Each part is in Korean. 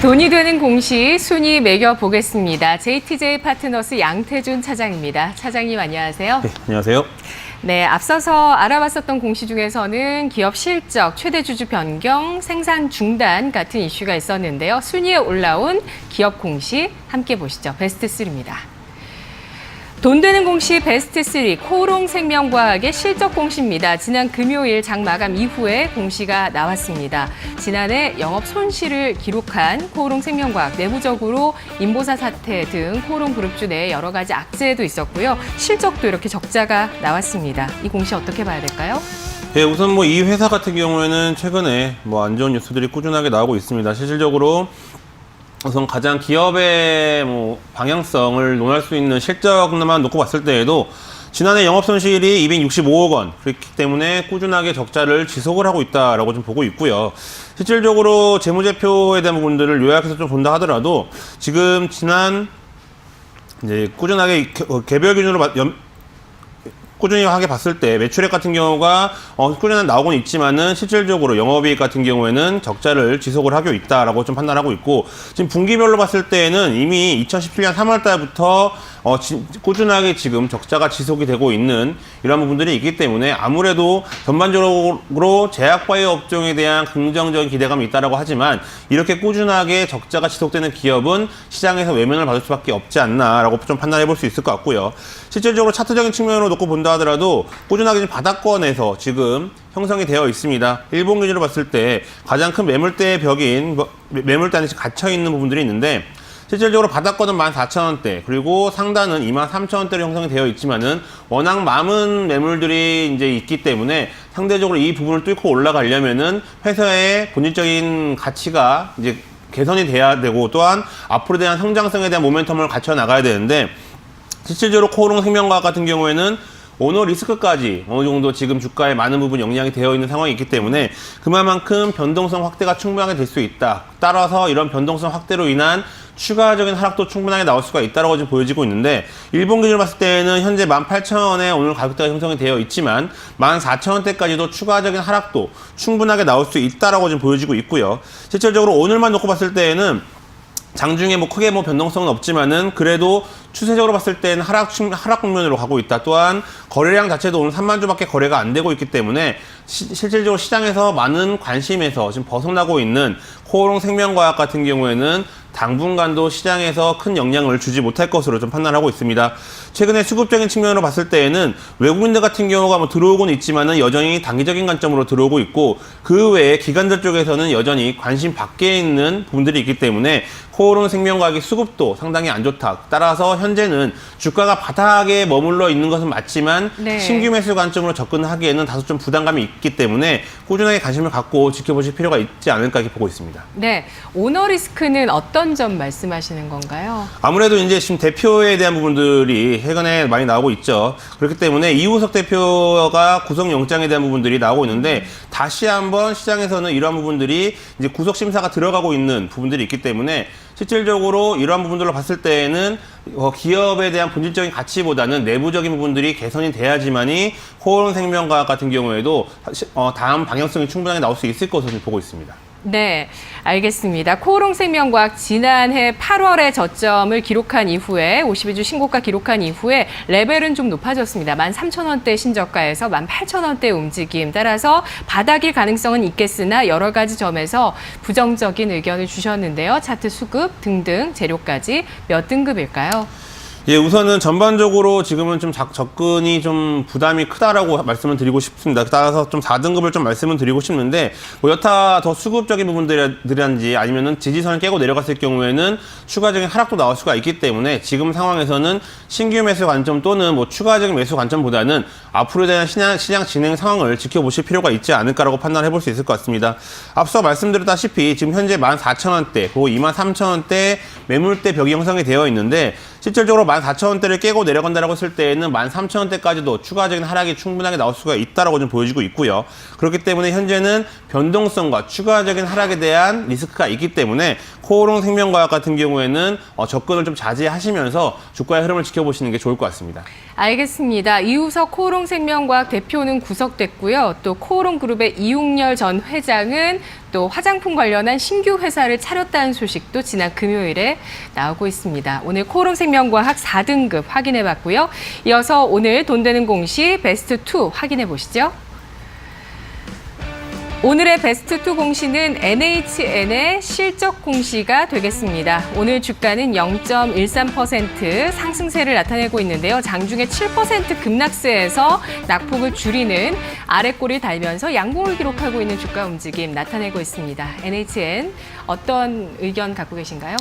돈이 되는 공시 순위 매겨보겠습니다. JTJ 파트너스 양태준 차장입니다. 차장님 안녕하세요. 네, 안녕하세요. 네, 앞서서 알아봤었던 공시 중에서는 기업 실적, 최대 주주 변경, 생산 중단 같은 이슈가 있었는데요. 순위에 올라온 기업 공시 함께 보시죠. 베스트 3입니다. 돈 되는 공시 베스트 3, 코오롱생명과학의 실적 공시입니다. 지난 금요일 장 마감 이후에 공시가 나왔습니다. 지난해 영업 손실을 기록한 코오롱생명과학, 내부적으로 인보사 사태 등 코오롱그룹주 내에 여러 가지 악재도 있었고요. 실적도 이렇게 적자가 나왔습니다. 이 공시 어떻게 봐야 될까요? 네, 우선 이 회사 같은 경우에는 최근에 안 좋은 뉴스들이 꾸준하게 나오고 있습니다. 실질적으로 우선 가장 기업의 방향성을 논할 수 있는 실적만 놓고 봤을 때에도 지난해 영업 손실이 265억 원, 그렇기 때문에 꾸준하게 적자를 지속을 하고 있다라고 좀 보고 있고요. 실질적으로 재무제표에 대한 부분들을 요약해서 좀 본다 하더라도 지금 이제 꾸준하게 개별 기준으로 꾸준히 하게 봤을 때 매출액 같은 경우가 꾸준히 나오고는 있지만은 실질적으로 영업이익 같은 경우에는 적자를 지속을 하고 있다라고 좀 판단하고 있고, 지금 분기별로 봤을 때에는 이미 2017년 3월 달부터 꾸준하게 지금 적자가 지속이 되고 있는 이런 부분들이 있기 때문에 아무래도 전반적으로 제약바이오 업종에 대한 긍정적인 기대감이 있다라고 하지만 이렇게 꾸준하게 적자가 지속되는 기업은 시장에서 외면을 받을 수밖에 없지 않나라고 좀 판단해 볼 수 있을 것 같고요. 실질적으로 차트적인 측면으로 놓고 본다 하더라도 꾸준하게 지금 바닥권에서 지금 형성이 되어 있습니다. 일본 기준으로 봤을 때 가장 큰 매물대의 벽인 매물대 안에 갇혀 있는 부분들이 있는데, 실질적으로 바닥권은 14,000원대, 그리고 상단은 23,000원대로 형성이 되어 있지만은 워낙 많은 매물들이 이제 있기 때문에 상대적으로 이 부분을 뚫고 올라가려면은 회사의 본질적인 가치가 이제 개선이 돼야 되고, 또한 앞으로 대한 성장성에 대한 모멘텀을 갖춰 나가야 되는데, 실질적으로 코오롱생명과학 같은 경우에는 오너 리스크까지 어느 정도 지금 주가에 많은 부분 영향이 되어 있는 상황이 있기 때문에 그만큼 변동성 확대가 충분하게 될 수 있다. 따라서 이런 변동성 확대로 인한 추가적인 하락도 충분하게 나올 수가 있다고 지금 보여지고 있는데, 일본 기준으로 봤을 때는 현재 18,000원에 오늘 가격대가 형성이 되어 있지만 14,000원대까지도 추가적인 하락도 충분하게 나올 수 있다고 지금 보여지고 있고요. 실질적으로 오늘만 놓고 봤을 때에는 장중에 크게 변동성은 없지만은 그래도 추세적으로 봤을 때는 하락 국면으로 가고 있다. 또한 거래량 자체도 오늘 3만 주밖에 거래가 안 되고 있기 때문에 실질적으로 시장에서 많은 관심에서 지금 벗어나고 있는 코오롱생명과학 같은 경우에는 당분간도 시장에서 큰 영향을 주지 못할 것으로 좀 판단하고 있습니다. 최근에 수급적인 측면으로 봤을 때에는 외국인들 같은 경우가 들어오고는 있지만은 여전히 단기적인 관점으로 들어오고 있고, 그 외에 기관들 쪽에서는 여전히 관심 밖에 있는 부분들이 있기 때문에 코오롱생명과학의 수급도 상당히 안 좋다. 따라서 현재는 주가가 바닥에 머물러 있는 것은 맞지만 신규 매수 관점으로 접근하기에는 다소 좀 부담감이 있기 때문에 꾸준하게 관심을 갖고 지켜보실 필요가 있지 않을까 이렇게 보고 있습니다. 네, 오너 리스크는 어떤 점 말씀하시는 건가요? 아무래도 이제 지금 대표에 대한 부분들이 최근에 많이 나오고 있죠. 그렇기 때문에 이우석 대표가 구속영장에 대한 부분들이 나오고 있는데, 다시 한번 시장에서는 이러한 부분들이 이제 구속심사가 들어가고 있는 부분들이 있기 때문에 실질적으로 이러한 부분들로 봤을 때에는 기업에 대한 본질적인 가치보다는 내부적인 부분들이 개선이 돼야지만이 코오롱생명과학 같은 경우에도 다음 방향성이 충분하게 나올 수 있을 것으로 보고 있습니다. 네, 알겠습니다. 코오롱생명과학 지난해 8월에 저점을 기록한 이후에 52주 신고가 기록한 이후에 레벨은 좀 높아졌습니다. 13,000원대 신저가에서 18,000원대 움직임, 따라서 바닥일 가능성은 있겠으나 여러 가지 점에서 부정적인 의견을 주셨는데요. 차트 수급 등등 재료까지 몇 등급일까요? 예, 우선은 전반적으로 지금은 좀 접근이 좀 부담이 크다라고 말씀을 드리고 싶습니다. 따라서 좀 4등급을 좀 말씀을 드리고 싶는데, 여타 더 수급적인 부분들이란지 아니면은 지지선을 깨고 내려갔을 경우에는 추가적인 하락도 나올 수가 있기 때문에 지금 상황에서는 신규 매수 관점 또는 추가적인 매수 관점보다는 앞으로 대한 시장 진행 상황을 지켜보실 필요가 있지 않을까라고 판단해 볼 수 있을 것 같습니다. 앞서 말씀드렸다시피 지금 현재 14,000원대, 그리고 23,000원대 매물대 벽이 형성이 되어 있는데, 실질적으로 14,000원대를 깨고 내려간다고 했을 때에는 13,000원대까지도 추가적인 하락이 충분하게 나올 수가 있다라고 좀 보여지고 있고요. 그렇기 때문에 현재는 변동성과 추가적인 하락에 대한 리스크가 있기 때문에 코오롱생명과학 같은 경우에는 접근을 좀 자제하시면서 주가의 흐름을 지켜보시는 게 좋을 것 같습니다. 알겠습니다. 이우석 코오롱생명과학 대표는 구속됐고요. 또 코오롱그룹의 이웅렬 전 회장은 또 화장품 관련한 신규 회사를 차렸다는 소식도 지난 금요일에 나오고 있습니다. 오늘 코오롱생명과학 4등급 확인해봤고요. 이어서 오늘 돈 되는 공시 베스트 2 확인해 보시죠. 오늘의 베스트 2 공시는 NHN의 실적 공시가 되겠습니다. 오늘 주가는 0.13% 상승세를 나타내고 있는데요. 장중에 7% 급락세에서 낙폭을 줄이는 아래꼬리를 달면서 양봉을 기록하고 있는 주가 움직임 나타내고 있습니다. NHN 어떤 의견 갖고 계신가요?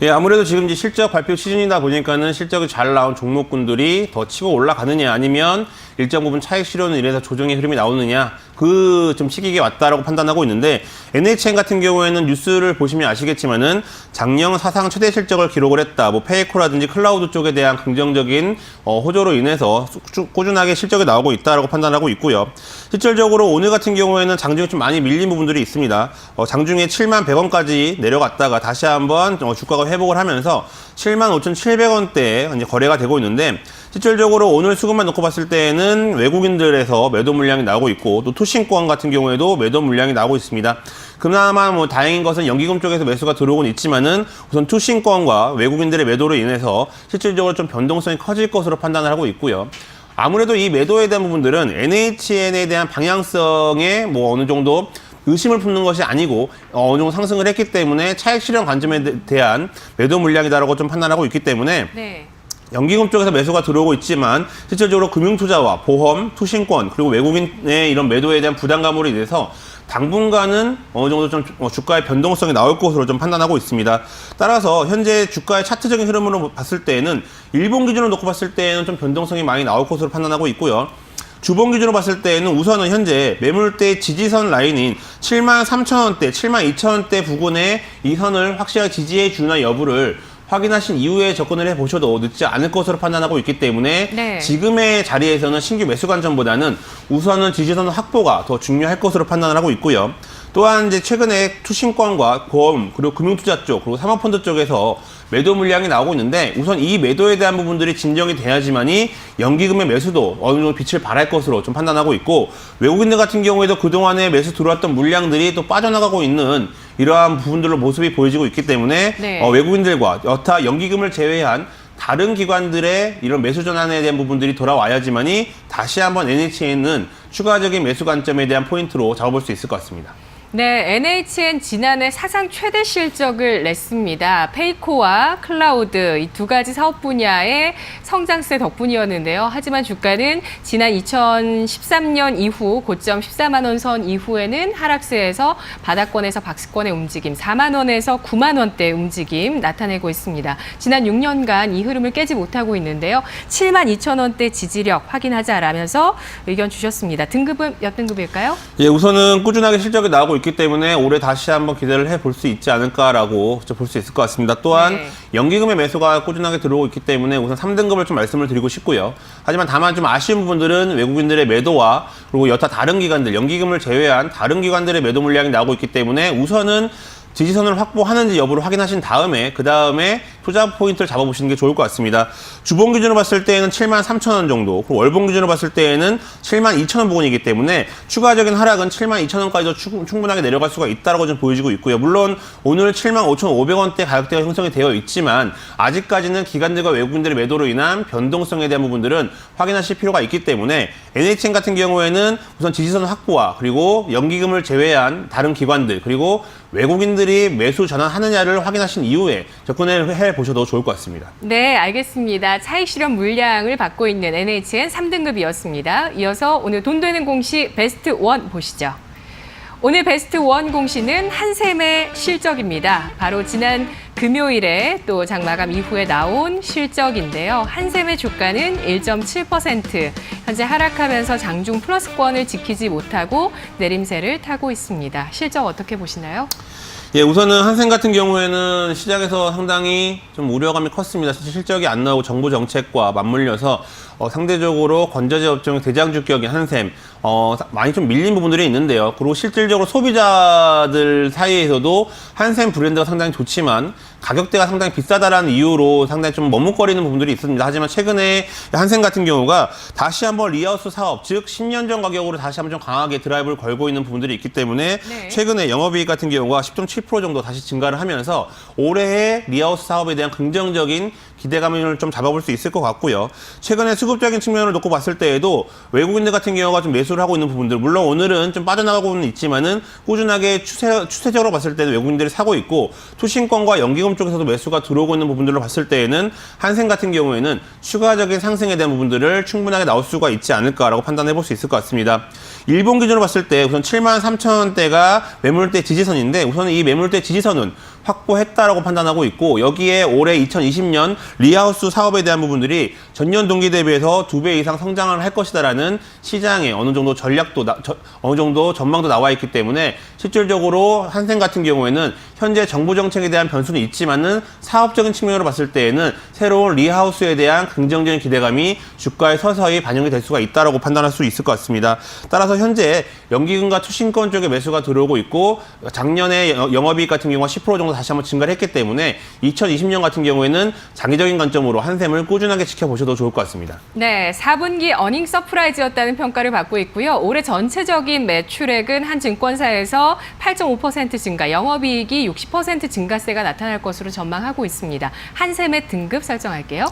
예, 아무래도 지금 이제 실적 발표 시즌이다 보니까는 실적이 잘 나온 종목군들이 더 치고 올라가느냐 아니면 일정 부분 차익 실현을 인해서 조정의 흐름이 나오느냐 그 좀 시기가 왔다라고 판단하고 있는데 NHN 같은 경우에는 뉴스를 보시면 아시겠지만은 작년 사상 최대 실적을 기록을 했다. 뭐 페이코라든지 클라우드 쪽에 대한 긍정적인 호조로 인해서 꾸준하게 실적이 나오고 있다라고 판단하고 있고요. 실질적으로 오늘 같은 경우에는 장중에 좀 많이 밀린 부분들이 있습니다. 장중에 7만 100원까지 내려갔다가 다시 한번 주가가 회복을 하면서 7만 5,700원대에 이제 거래가 되고 있는데 실질적으로 오늘 수급만 놓고 봤을 때는 외국인들에서 매도 물량이 나오고 있고 또 투신권 같은 경우에도 매도 물량이 나오고 있습니다. 그나마 뭐 다행인 것은 연기금 쪽에서 매수가 들어오곤 있지만은 우선 투신권과 외국인들의 매도로 인해서 실질적으로 좀 변동성이 커질 것으로 판단을 하고 있고요. 아무래도 이 매도에 대한 부분들은 NHN에 대한 방향성에 뭐 어느 정도 의심을 품는 것이 아니고 어느 정도 상승을 했기 때문에 차익 실현 관점에 대한 매도 물량이다라고 좀 판단하고 있기 때문에 네. 연기금 쪽에서 매수가 들어오고 있지만 실질적으로 금융투자와 보험, 투신권 그리고 외국인의 이런 매도에 대한 부담감으로 인해서 당분간은 어느 정도 좀 주가의 변동성이 나올 것으로 좀 판단하고 있습니다. 따라서 현재 주가의 차트적인 흐름으로 봤을 때에는 일본 기준으로 놓고 봤을 때에는 좀 변동성이 많이 나올 것으로 판단하고 있고요. 주봉 기준으로 봤을 때는 우선은 현재 매물대 지지선 라인인 73,000원대, 72,000원대 부근에 이 선을 확실하게 지지해 주나 여부를 확인하신 이후에 접근을 해보셔도 늦지 않을 것으로 판단하고 있기 때문에 네. 지금의 자리에서는 신규 매수 관점보다는 우선은 지지선 확보가 더 중요할 것으로 판단을 하고 있고요. 또한 이제 최근에 투신권과 보험 그리고 금융투자 쪽 그리고 사모펀드 쪽에서 매도 물량이 나오고 있는데 우선 이 매도에 대한 부분들이 진정이 돼야지만이 연기금의 매수도 어느 정도 빛을 발할 것으로 좀 판단하고 있고 외국인들 같은 경우에도 그동안에 매수 들어왔던 물량들이 또 빠져나가고 있는 이러한 부분들로 모습이 보여지고 있기 때문에 네. 외국인들과 여타 연기금을 제외한 다른 기관들의 이런 매수 전환에 대한 부분들이 돌아와야지만이 다시 한번 NHN은 추가적인 매수 관점에 대한 포인트로 잡아볼 수 있을 것 같습니다. 네, NHN 지난해 사상 최대 실적을 냈습니다. 페이코와 클라우드 이 두 가지 사업 분야의 성장세 덕분이었는데요. 하지만 주가는 지난 2013년 이후 고점 14만 원 선 이후에는 하락세에서 바닥권에서 박스권의 움직임, 4만 원에서 9만 원대 움직임 나타내고 있습니다. 지난 6년간 이 흐름을 깨지 못하고 있는데요. 7만 2천 원대 지지력 확인하자라면서 의견 주셨습니다. 등급은 몇 등급일까요? 예, 우선은 꾸준하게 실적이 나오고 있기 때문에 올해 다시 한번 기대를 해볼 수 있지 않을까라고 볼 수 있을 것 같습니다. 또한 네. 연기금의 매수가 꾸준하게 들어오고 있기 때문에 우선 3등급을 좀 말씀을 드리고 싶고요. 하지만 다만 좀 아쉬운 부분들은 외국인들의 매도와 그리고 여타 다른 기관들, 연기금을 제외한 다른 기관들의 매도 물량이 나오고 있기 때문에 우선은 지지선을 확보하는지 여부를 확인하신 다음에 그 다음에 투자 포인트를 잡아보시는 게 좋을 것 같습니다. 주봉 기준으로 봤을 때에는 73,000원 정도, 그리고 월봉 기준으로 봤을 때에는 72,000원 부근이기 때문에 추가적인 하락은 72,000원까지도 충분하게 내려갈 수가 있다고 좀 보여지고 있고요. 물론 오늘 75,500원대 가격대가 형성이 되어 있지만 아직까지는 기관들과 외국인들의 매도로 인한 변동성에 대한 부분들은 확인하실 필요가 있기 때문에 NHN 같은 경우에는 우선 지지선 확보와 그리고 연기금을 제외한 다른 기관들 그리고 외국인들이 매수 전환하느냐를 확인하신 이후에 접근을 해보셔도 좋을 것 같습니다. 네, 알겠습니다. 차익 실현 물량을 받고 있는 NHN 3등급이었습니다. 이어서 오늘 돈 되는 공시 베스트 1 보시죠. 오늘 베스트 1 공시는 한샘의 실적입니다. 바로 지난 금요일에 또 장마감 이후에 나온 실적인데요. 한샘의 주가는 1.7% 현재 하락하면서 장중 플러스권을 지키지 못하고 내림세를 타고 있습니다. 실적 어떻게 보시나요? 예, 우선은 한샘 같은 경우에는 시장에서 상당히 좀 우려감이 컸습니다. 사실 실적이 안 나오고 정부 정책과 맞물려서 상대적으로 건자재 업종의 대장주격인 한샘 많이 좀 밀린 부분들이 있는데요. 그리고 실질적으로 소비자들 사이에서도 한샘 브랜드가 상당히 좋지만 가격대가 상당히 비싸다라는 이유로 상당히 좀 머뭇거리는 부분들이 있습니다. 하지만 최근에 한샘 같은 경우가 다시 한번 리하우스 사업, 즉 10년 전 가격으로 다시 한번 좀 강하게 드라이브를 걸고 있는 부분들이 있기 때문에 네. 최근에 영업이익 같은 경우가 10.7% 정도 다시 증가를 하면서 올해의 리하우스 사업에 대한 긍정적인 기대감을 좀 잡아볼 수 있을 것 같고요. 최근에 수급적인 측면을 놓고 봤을 때에도 외국인들 같은 경우가 좀 매수를 하고 있는 부분들, 물론 오늘은 좀 빠져나가고는 있지만은 꾸준하게 추세적으로 봤을 때는 외국인들이 사고 있고 투신권과 연기금 쪽에서도 매수가 들어오고 있는 부분들을 봤을 때에는 한샘 같은 경우에는 추가적인 상승에 대한 부분들을 충분하게 나올 수가 있지 않을까라고 판단해 볼 수 있을 것 같습니다. 일본 기준으로 봤을 때 우선 73,000원대가 매물대 지지선인데 우선 이 매물대 지지선은 확보했다라고 판단하고 있고 여기에 올해 2020년 리하우스 사업에 대한 부분들이 전년 동기 대비해서 2배 이상 성장을 할 것이다라는 시장에 어느 정도 전략도 어느 정도 전망도 나와 있기 때문에 실질적으로 한샘 같은 경우에는 현재 정부 정책에 대한 변수는 있지만은 사업적인 측면으로 봤을 때에는 새로운 리하우스에 대한 긍정적인 기대감이 주가에 서서히 반영이 될 수가 있다라고 판단할 수 있을 것 같습니다. 따라서 현재 연기금과 투신권 쪽에 매수가 들어오고 있고 작년에 영업이익 같은 경우가 10% 정도 다시 한번 증가를 했기 때문에 2020년 같은 경우에는 장기적인 관점으로 한샘을 꾸준하게 지켜보셔도 좋을 것 같습니다. 네, 4분기 어닝 서프라이즈였다는 평가를 받고 있고요. 올해 전체적인 매출액은 한 증권사에서 8.5% 증가, 영업이익이 60% 증가세가 나타날 것으로 전망하고 있습니다. 한샘의 등급 설정할게요.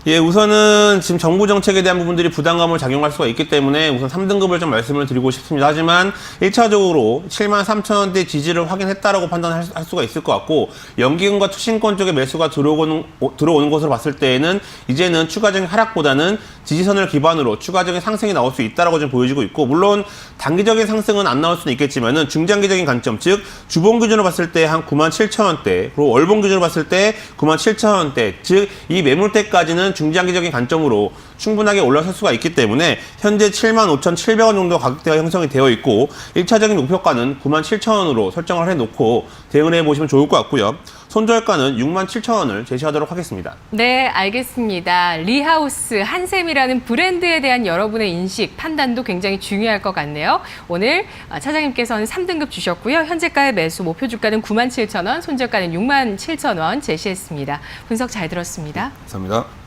예, 우선은 지금 정부 정책에 대한 부분들이 부담감을 작용할 수가 있기 때문에 우선 3등급을 좀 말씀을 드리고 싶습니다. 하지만 1차적으로 73,000원대 지지를 확인했다라고 판단할 수가 있을 것 같고 연기금과 투신권 쪽에 매수가 들어오는 것으로 봤을 때에는 이제는 추가적인 하락보다는 지지선을 기반으로 추가적인 상승이 나올 수 있다라고 좀 보여지고 있고 물론 단기적인 상승은 안 나올 수는 있겠지만은 중장기적인 관점 즉 주봉 기준으로 봤을 때 한 97,000원대 그리고 월봉 기준으로 봤을 때 97,000원대 즉 이 매물대까지는 중장기적인 관점으로 충분하게 올라설 수가 있기 때문에 현재 75,700원 정도 가격대가 형성이 되어 있고 1차적인 목표가는 97,000원으로 설정을 해놓고 대응을 해보시면 좋을 것 같고요. 손절가는 67,000원을 제시하도록 하겠습니다. 네, 알겠습니다. 리하우스, 한샘이라는 브랜드에 대한 여러분의 인식, 판단도 굉장히 중요할 것 같네요. 오늘 차장님께서는 3등급 주셨고요. 현재가의 매수 목표 주가는 97,000원, 손절가는 67,000원 제시했습니다. 분석 잘 들었습니다. 감사합니다.